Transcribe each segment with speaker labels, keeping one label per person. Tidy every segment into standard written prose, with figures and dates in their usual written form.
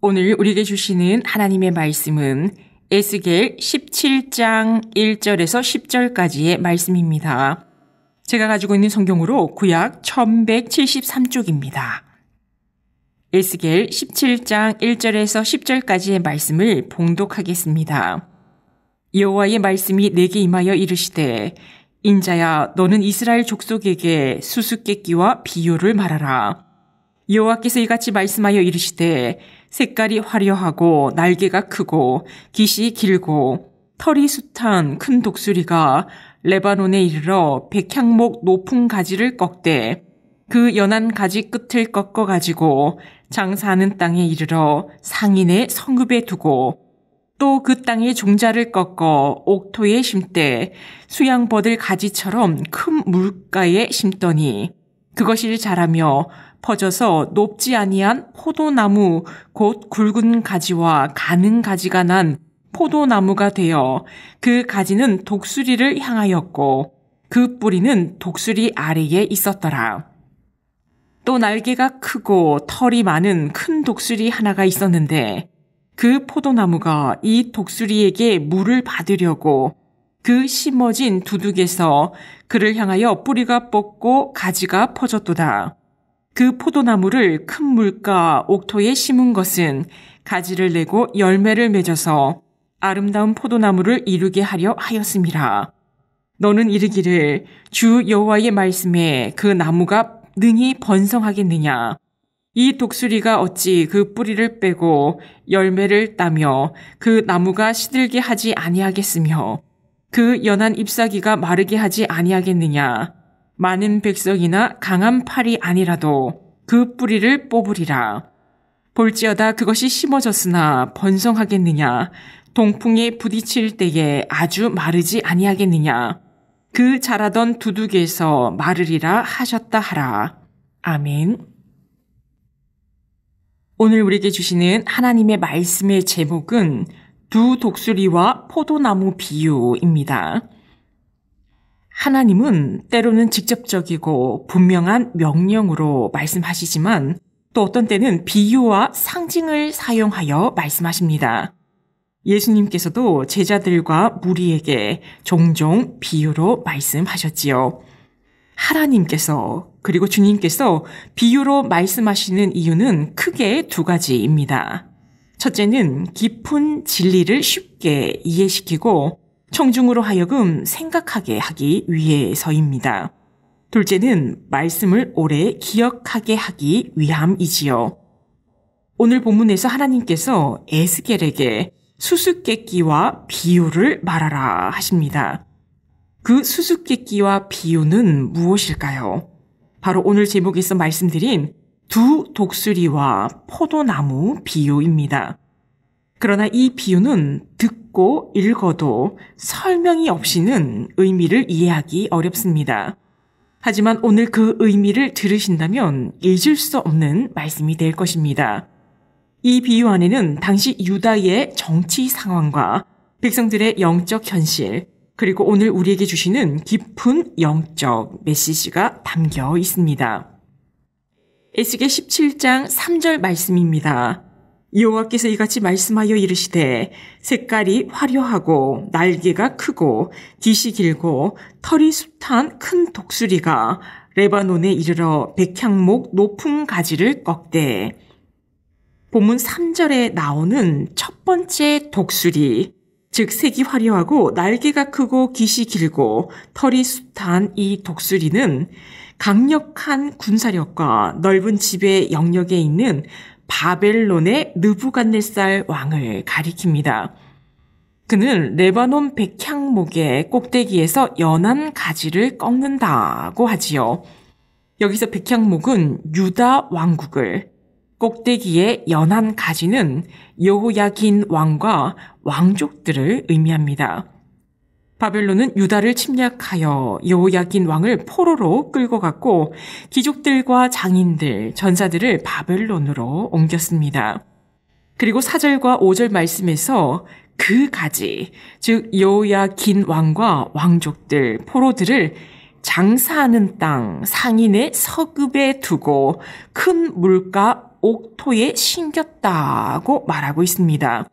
Speaker 1: 오늘 우리에게 주시는 하나님의 말씀은 에스겔 17장 1절에서 10절까지의 말씀입니다. 제가 가지고 있는 성경으로 구약 1173쪽입니다. 에스겔 17장 1절에서 10절까지의 말씀을 봉독하겠습니다. 여호와의 말씀이 내게 임하여 이르시되 인자야 너는 이스라엘 족속에게 수수께끼와 비유를 말하라. 여호와께서 이같이 말씀하여 이르시되 색깔이 화려하고 날개가 크고 깃이 길고 털이 숱한 큰 독수리가 레바논에 이르러 백향목 높은 가지를 꺾되 그 연한 가지 끝을 꺾어 가지고 장사하는 땅에 이르러 상인의 성읍에 두고 또 그 땅의 종자를 꺾어 옥토에 심되 수양 버들 가지처럼 큰 물가에 심더니 그것이 자라며 퍼져서 높지 아니한 포도나무 곧 굵은 가지와 가는 가지가 난 포도나무가 되어 그 가지는 독수리를 향하였고 그 뿌리는 독수리 아래에 있었더라. 또 날개가 크고 털이 많은 큰 독수리 하나가 있었는데 그 포도나무가 이 독수리에게 물을 받으려고 그 심어진 두둑에서 그를 향하여 뿌리가 뻗고 가지가 퍼졌도다. 그 포도나무를 큰 물가 옥토에 심은 것은 가지를 내고 열매를 맺어서 아름다운 포도나무를 이루게 하려 하였음이라. 너는 이르기를 주 여호와의 말씀에 그 나무가 능히 번성하겠느냐. 이 독수리가 어찌 그 뿌리를 빼고 열매를 따며 그 나무가 시들게 하지 아니하겠으며 그 연한 잎사귀가 마르게 하지 아니하겠느냐. 많은 백성이나 강한 팔이 아니라도 그 뿌리를 뽑으리라. 볼지어다 그것이 심어졌으나 번성하겠느냐. 동풍에 부딪힐 때에 아주 마르지 아니하겠느냐. 그 자라던 두둑에서 마르리라 하셨다 하라. 아멘. 오늘 우리에게 주시는 하나님의 말씀의 제목은 두 독수리와 포도나무 비유입니다. 하나님은 때로는 직접적이고 분명한 명령으로 말씀하시지만 또 어떤 때는 비유와 상징을 사용하여 말씀하십니다. 예수님께서도 제자들과 무리에게 종종 비유로 말씀하셨지요. 하나님께서 그리고 주님께서 비유로 말씀하시는 이유는 크게 두 가지입니다. 첫째는 깊은 진리를 쉽게 이해시키고 청중으로 하여금 생각하게 하기 위해서입니다. 둘째는 말씀을 오래 기억하게 하기 위함이지요. 오늘 본문에서 하나님께서 에스겔에게 수수께끼와 비유를 말하라 하십니다. 그 수수께끼와 비유는 무엇일까요? 바로 오늘 제목에서 말씀드린 두 독수리와 포도나무 비유입니다. 그러나 이 비유는 듣고 읽어도 설명이 없이는 의미를 이해하기 어렵습니다. 하지만 오늘 그 의미를 들으신다면 잊을 수 없는 말씀이 될 것입니다. 이 비유 안에는 당시 유다의 정치 상황과 백성들의 영적 현실, 그리고 오늘 우리에게 주시는 깊은 영적 메시지가 담겨 있습니다. 에스겔 17장 3절 말씀입니다. 여호와께서 이같이 말씀하여 이르시되 색깔이 화려하고 날개가 크고 깃이 길고 털이 숱한 큰 독수리가 레바논에 이르러 백향목 높은 가지를 꺾되. 본문 3절에 나오는 첫 번째 독수리, 즉 색이 화려하고 날개가 크고 깃이 길고 털이 숱한 이 독수리는 강력한 군사력과 넓은 지배 영역에 있는 바벨론의 느부갓네살 왕을 가리킵니다. 그는 레바논 백향목의 꼭대기에서 연한 가지를 꺾는다고 하지요. 여기서 백향목은 유다 왕국을, 꼭대기의 연한 가지는 여호야긴 왕과 왕족들을 의미합니다. 바벨론은 유다를 침략하여 여호야긴 왕을 포로로 끌고 갔고 귀족들과 장인들, 전사들을 바벨론으로 옮겼습니다. 그리고 4절과 5절 말씀에서 그 가지, 즉 여호야긴 왕과 왕족들, 포로들을 장사하는 땅 상인의 서급에 두고 큰 물가 옥토에 심겼다고 말하고 있습니다.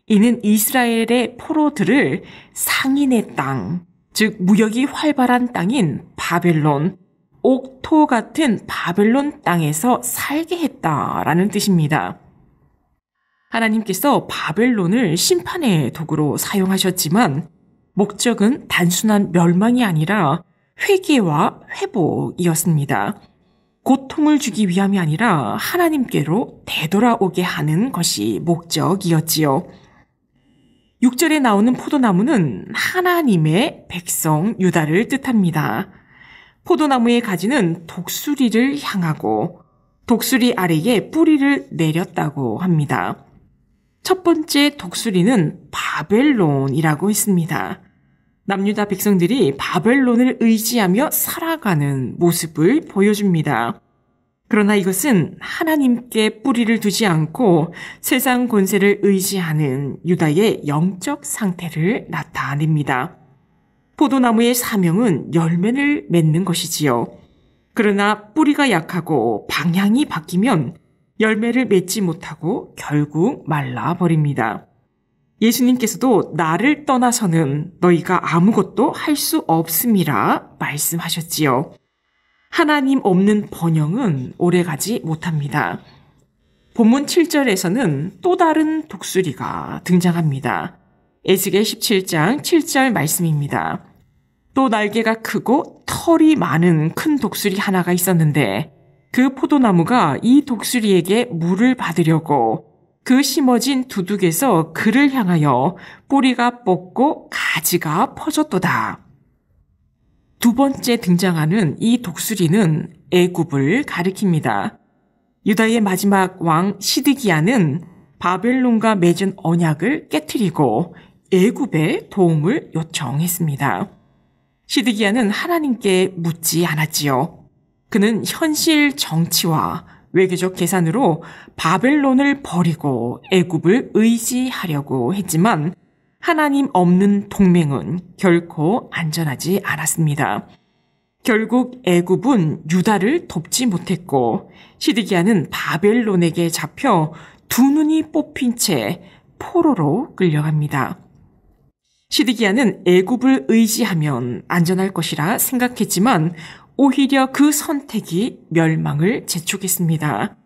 Speaker 1: 이는 이스라엘의 포로들을 상인의 땅, 즉 무역이 활발한 땅인 바벨론, 옥토 같은 바벨론 땅에서 살게 했다라는 뜻입니다. 하나님께서 바벨론을 심판의 도구로 사용하셨지만 목적은 단순한 멸망이 아니라 회개와 회복이었습니다. 고통을 주기 위함이 아니라 하나님께로 되돌아오게 하는 것이 목적이었지요. 6절에 나오는 포도나무는 하나님의 백성 유다를 뜻합니다. 포도나무의 가지는 독수리를 향하고 독수리 아래에 뿌리를 내렸다고 합니다. 첫 번째 독수리는 바벨론이라고 했습니다. 남유다 백성들이 바벨론을 의지하며 살아가는 모습을 보여줍니다. 그러나 이것은 하나님께 뿌리를 두지 않고 세상 권세를 의지하는 유다의 영적 상태를 나타냅니다. 포도나무의 사명은 열매를 맺는 것이지요. 그러나 뿌리가 약하고 방향이 바뀌면 열매를 맺지 못하고 결국 말라버립니다. 예수님께서도 나를 떠나서는 너희가 아무것도 할 수 없음이라 말씀하셨지요. 하나님 없는 번영은 오래가지 못합니다. 본문 7절에서는 또 다른 독수리가 등장합니다. 에스겔 17장 7절 말씀입니다. 또 날개가 크고 털이 많은 큰 독수리 하나가 있었는데 그 포도나무가 이 독수리에게 물을 받으려고 그 심어진 두둑에서 그를 향하여 뿌리가 뻗고 가지가 퍼졌도다. 두 번째 등장하는 이 독수리는 애굽을 가리킵니다. 유다의 마지막 왕 시드기야는 바벨론과 맺은 언약을 깨트리고 애굽의 도움을 요청했습니다. 시드기야는 하나님께 묻지 않았지요. 그는 현실 정치와 외교적 계산으로 바벨론을 버리고 애굽을 의지하려고 했지만 하나님 없는 동맹은 결코 안전하지 않았습니다. 결국 애굽은 유다를 돕지 못했고 시드기야는 바벨론에게 잡혀 두 눈이 뽑힌 채 포로로 끌려갑니다. 시드기야는 애굽을 의지하면 안전할 것이라 생각했지만 오히려 그 선택이 멸망을 재촉했습니다.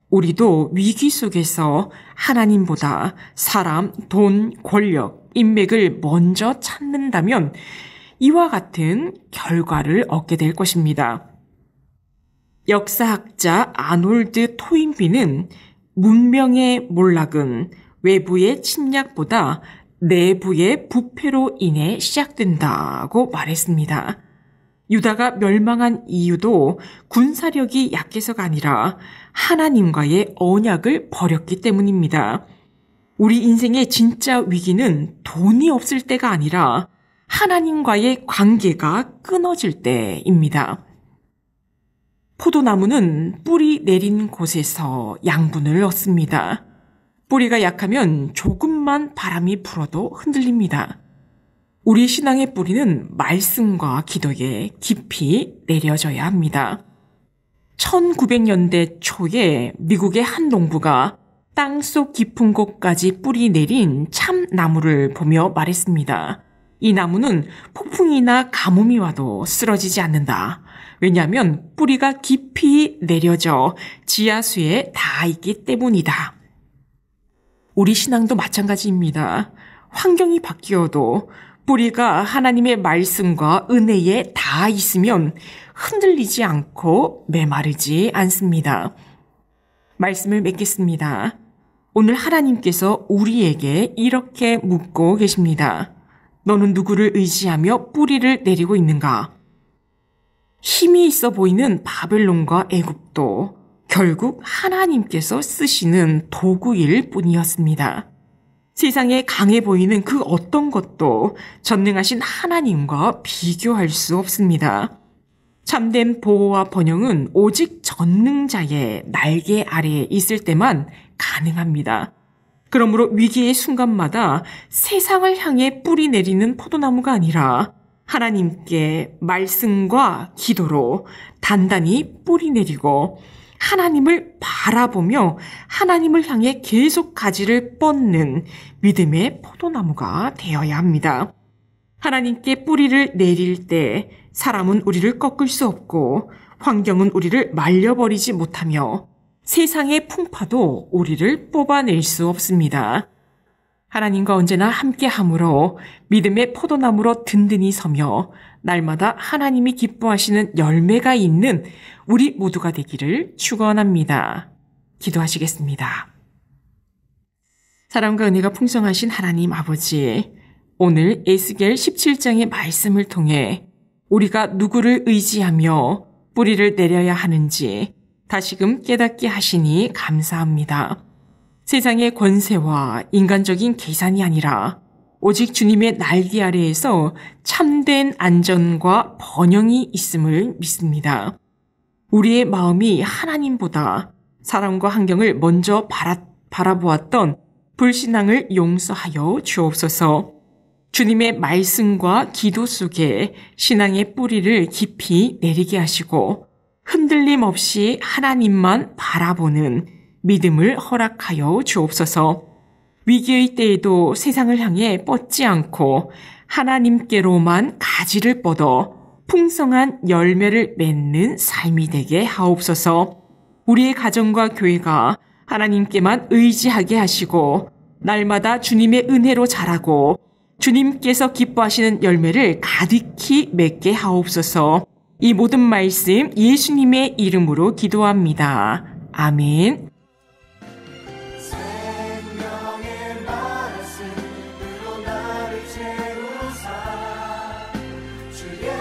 Speaker 1: 우리도 위기 속에서 하나님보다 사람, 돈, 권력, 인맥을 먼저 찾는다면 이와 같은 결과를 얻게 될 것입니다. 역사학자 아놀드 토인비는 문명의 몰락은 외부의 침략보다 내부의 부패로 인해 시작된다고 말했습니다. 유다가 멸망한 이유도 군사력이 약해서가 아니라 하나님과의 언약을 버렸기 때문입니다. 우리 인생의 진짜 위기는 돈이 없을 때가 아니라 하나님과의 관계가 끊어질 때입니다. 포도나무는 뿌리 내린 곳에서 양분을 얻습니다. 뿌리가 약하면 조금만 바람이 불어도 흔들립니다. 우리 신앙의 뿌리는 말씀과 기도에 깊이 내려져야 합니다. 1900년대 초에 미국의 한 농부가 땅속 깊은 곳까지 뿌리 내린 참나무를 보며 말했습니다. 이 나무는 폭풍이나 가뭄이 와도 쓰러지지 않는다. 왜냐하면 뿌리가 깊이 내려져 지하수에 닿아 있기 때문이다. 우리 신앙도 마찬가지입니다. 환경이 바뀌어도 뿌리가 하나님의 말씀과 은혜에 닿아 있으면 흔들리지 않고 메마르지 않습니다. 말씀을 맺겠습니다. 오늘 하나님께서 우리에게 이렇게 묻고 계십니다. 너는 누구를 의지하며 뿌리를 내리고 있는가? 힘이 있어 보이는 바벨론과 애굽도 결국 하나님께서 쓰시는 도구일 뿐이었습니다. 세상에 강해 보이는 그 어떤 것도 전능하신 하나님과 비교할 수 없습니다. 참된 보호와 번영은 오직 전능자의 날개 아래에 있을 때만 가능합니다. 그러므로 위기의 순간마다 세상을 향해 뿌리 내리는 포도나무가 아니라 하나님께 말씀과 기도로 단단히 뿌리 내리고 하나님을 바라보며 하나님을 향해 계속 가지를 뻗는 믿음의 포도나무가 되어야 합니다. 하나님께 뿌리를 내릴 때 사람은 우리를 꺾을 수 없고 환경은 우리를 말려버리지 못하며 세상의 풍파도 우리를 뽑아낼 수 없습니다. 하나님과 언제나 함께함으로 믿음의 포도나무로 든든히 서며 날마다 하나님이 기뻐하시는 열매가 있는 우리 모두가 되기를 축원합니다. 기도하시겠습니다. 사랑과 은혜가 풍성하신 하나님 아버지, 오늘 에스겔 17장의 말씀을 통해 우리가 누구를 의지하며 뿌리를 내려야 하는지 다시금 깨닫게 하시니 감사합니다. 세상의 권세와 인간적인 계산이 아니라 오직 주님의 날개 아래에서 참된 안전과 번영이 있음을 믿습니다. 우리의 마음이 하나님보다 사람과 환경을 먼저 바라보았던 불신앙을 용서하여 주옵소서. 주님의 말씀과 기도 속에 신앙의 뿌리를 깊이 내리게 하시고 흔들림 없이 하나님만 바라보는 믿음을 허락하여 주옵소서. 위기의 때에도 세상을 향해 뻗지 않고 하나님께로만 가지를 뻗어 풍성한 열매를 맺는 삶이 되게 하옵소서. 우리의 가정과 교회가 하나님께만 의지하게 하시고 날마다 주님의 은혜로 자라고 주님께서 기뻐하시는 열매를 가득히 맺게 하옵소서. 이 모든 말씀 예수님의 이름으로 기도합니다. 아멘.
Speaker 2: 생명의 말씀으로 나를 채우사 주의